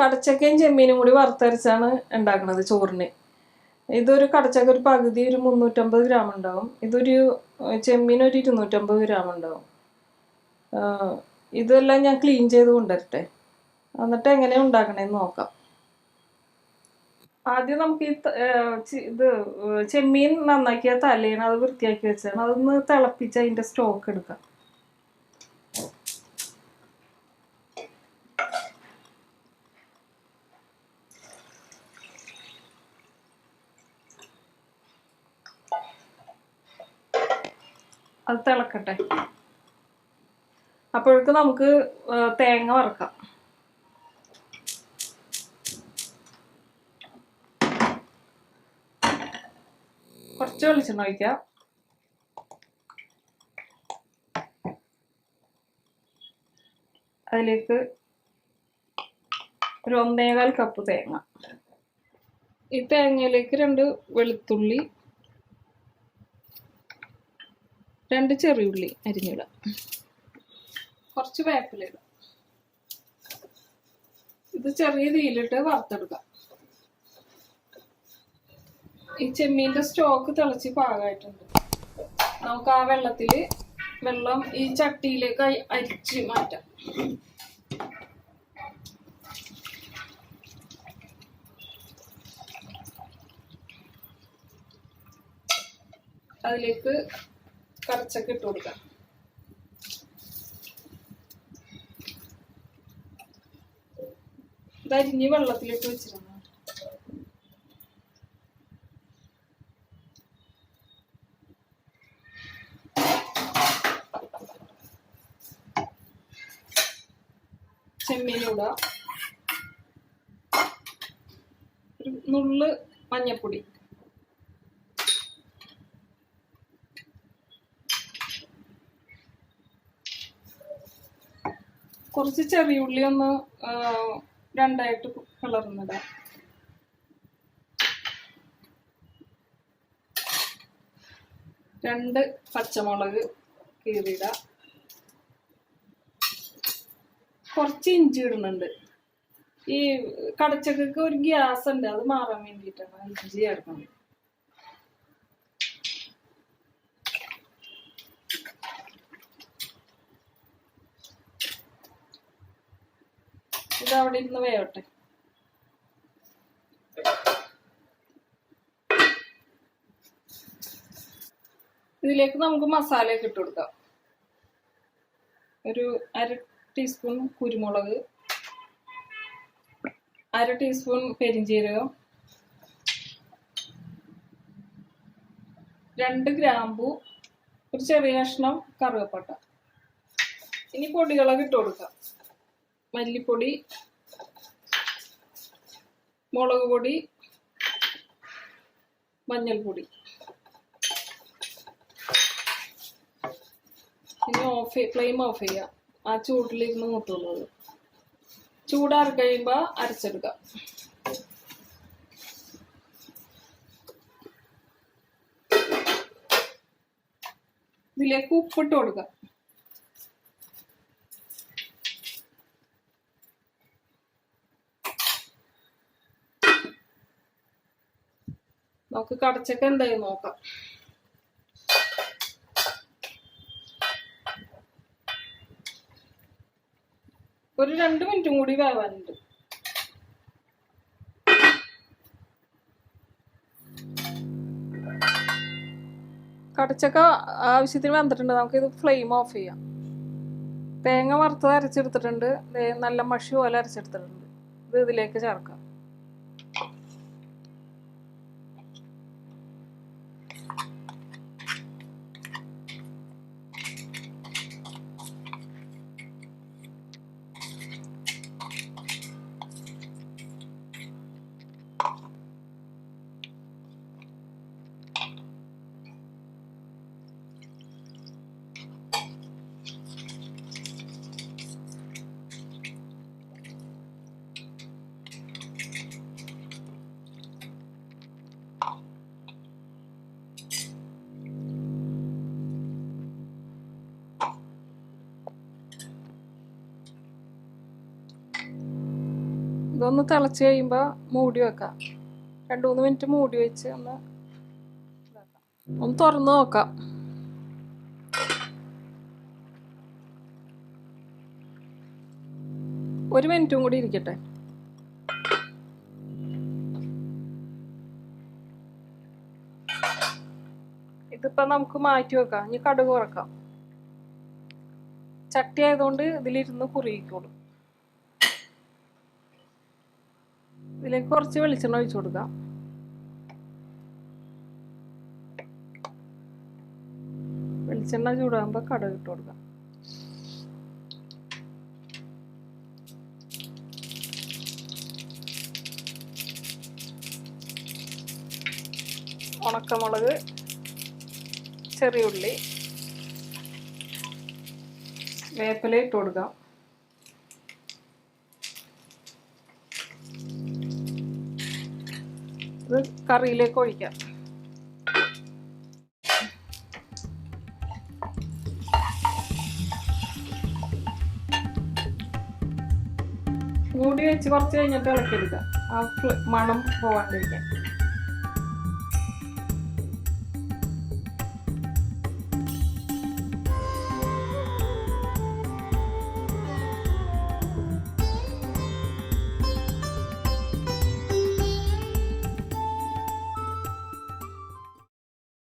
കടച്ചക്കയും ചെമ്മീനും കൂടി വറുത്തരച്ചാണ് ഉണ്ടാക്കുന്നത് ചോറിന്. ഇതൊരു കടച്ചക്ക ഒരു പകുതി ഒരു 350 ഗ്രാം ഉണ്ടാവും. ഇതൊരു ചെമ്മീൻ ഒരു 250 ഗ്രാം ഉണ്ടാവും. ഇതെല്ലാം ഞാൻ ക്ലീൻ ചെയ്ത് കൊണ്ടുവരട്ടെ, എന്നിട്ട് എങ്ങനെയാണ് ഉണ്ടാക്കണേന്ന് നോക്കാം. ആദ്യം നമുക്ക് ഇത് ചെമ്മീൻ നന്നാക്കിയ തലേണ്, അത് വൃത്തിയാക്കി വെച്ചാണ്. അതൊന്ന് തിളപ്പിച്ച് അതിൻ്റെ സ്റ്റോക്ക് എടുക്കാം. അത് തിളക്കട്ടെ. അപ്പോഴേക്ക് നമുക്ക് തേങ്ങ വറക്കാം. കുറച്ച് വെളിച്ചെണ്ണ ഒഴിക്കാം. അതിലേക്ക് ഒരു 1.25 കപ്പ് തേങ്ങ. ഈ തേങ്ങയിലേക്ക് 2 വെളുത്തുള്ളി, 2 ചെറിയുള്ളി അരിഞ്ഞിടാം. കുറച്ച് വേപ്പിലിടാം. ഇത് ചെറിയ തീയിലിട്ട് വറുത്തെടുക്കാം. ഈ ചെമ്മീൻ്റെ സ്റ്റോക്ക് തിളച്ച് പാകമായിട്ടുണ്ട്. നമുക്ക് ആ വെള്ളം ഈ ചട്ടിയിലേക്ക് അരിച്ച് മാറ്റാം. അതിലേക്ക് കടച്ചക്ക ഇട്ട് കൊടുക്കാം. ഇതരിഞ്ഞ് വെള്ളത്തിലിട്ട് വെച്ചിരുന്നു. ചെമ്മീനിടാം. ഒരു നുള്ള് മഞ്ഞപ്പൊടി, കുറച്ച് ചെറിയ ഉള്ളി ഒന്ന് 2ആയിട്ട് പിളർന്നിടാം. രണ്ട് പച്ചമുളക് കീറിയിടാം. കുറച്ച് ഇഞ്ചി ഇടുന്നുണ്ട്. ഈ കടച്ചക്കക്ക് ഒരു ഗ്യാസ് ഉണ്ട്, അത് മാറാൻ വേണ്ടിയിട്ടാണ് ഇഞ്ചി ചേർക്കുന്നത്. ഇതവിടെ ഇരുന്ന് വേവട്ടെ. ഇതിലേക്ക് നമുക്ക് മസാലയൊക്കെ ഇട്ട് കൊടുക്കാം. ഒരു 1/2 ടീസ്പൂൺ കുരുമുളക്, 1/2 ടീസ്പൂൺ പെരിഞ്ജീരകം, 2 ഗ്രാമ്പു, ഒരു ചെറിയ കഷ്ണം കറുവപ്പട്ട. ഇനി പൊടികളൊക്കെ ഇട്ട് കൊടുക്കാം. മല്ലിപ്പൊടി, മുളക് പൊടി, മഞ്ഞൾപ്പൊടി. ഇനി ഫ്ലെയിം ഓഫ് ചെയ്യാം. ആ ചൂട്ടിലിരുന്ന് മുട്ടുള്ളത്. ചൂടാറി കഴിയുമ്പോൾ അരച്ചെടുക്കാം. ഇതിലേക്ക് ഉപ്പിട്ട് കൊടുക്കാം. നമുക്ക് കടച്ചക്ക എന്തായി നോക്കാം. ഒരു 2 മിനിറ്റും കൂടി വേവാനുണ്ട്. കടച്ചക്ക ആവശ്യത്തിന് വന്നിട്ടുണ്ട്. നമുക്കിത് ഫ്ലെയിം ഓഫ് ചെയ്യാം. തേങ്ങ വറുത്തത് അരച്ചെടുത്തിട്ടുണ്ട്. നല്ല മഷി പോലെ അരച്ചെടുത്തിട്ടുണ്ട്. ഇത് ഇതിലേക്ക് ചേർക്കാം. ഇതൊന്ന് തിളച്ച് കഴിയുമ്പോൾ മൂടി വെക്കാം. 2-3 മിനിറ്റ് മൂടി വെച്ച് ഒന്ന് തുറന്ന് നോക്കാം. ഒരു മിനിറ്റും കൂടി ഇരിക്കട്ടെ. ഇതിപ്പോൾ നമുക്ക് മാറ്റി വെക്കാം. ഇനി കടുക് വറക്കാം. ചട്ടി ആയതുകൊണ്ട് ഇതിലിരുന്ന് കുറുകിക്കോളും. ഇതിലേക്ക് കുറച്ച് വെളിച്ചെണ്ണ ഒഴിച്ചു കൊടുക്കാം. വെളിച്ചെണ്ണ ചൂടാകുമ്പോൾ കടുക് ഇട്ട് കൊടുക്കാം. ഉണക്കമുളക്, ചെറിയ ഉള്ളി, വേപ്പില ഇട്ട് കൊടുക്കാം. ഇത് കറിയിലേക്ക് ഒഴിക്കാം. മൂടി വെച്ച് കുറച്ച് കഴിഞ്ഞിട്ട് ഇളക്കിയെടുക്കാം. ആ മണം പോവാണ്ടിരിക്കാം.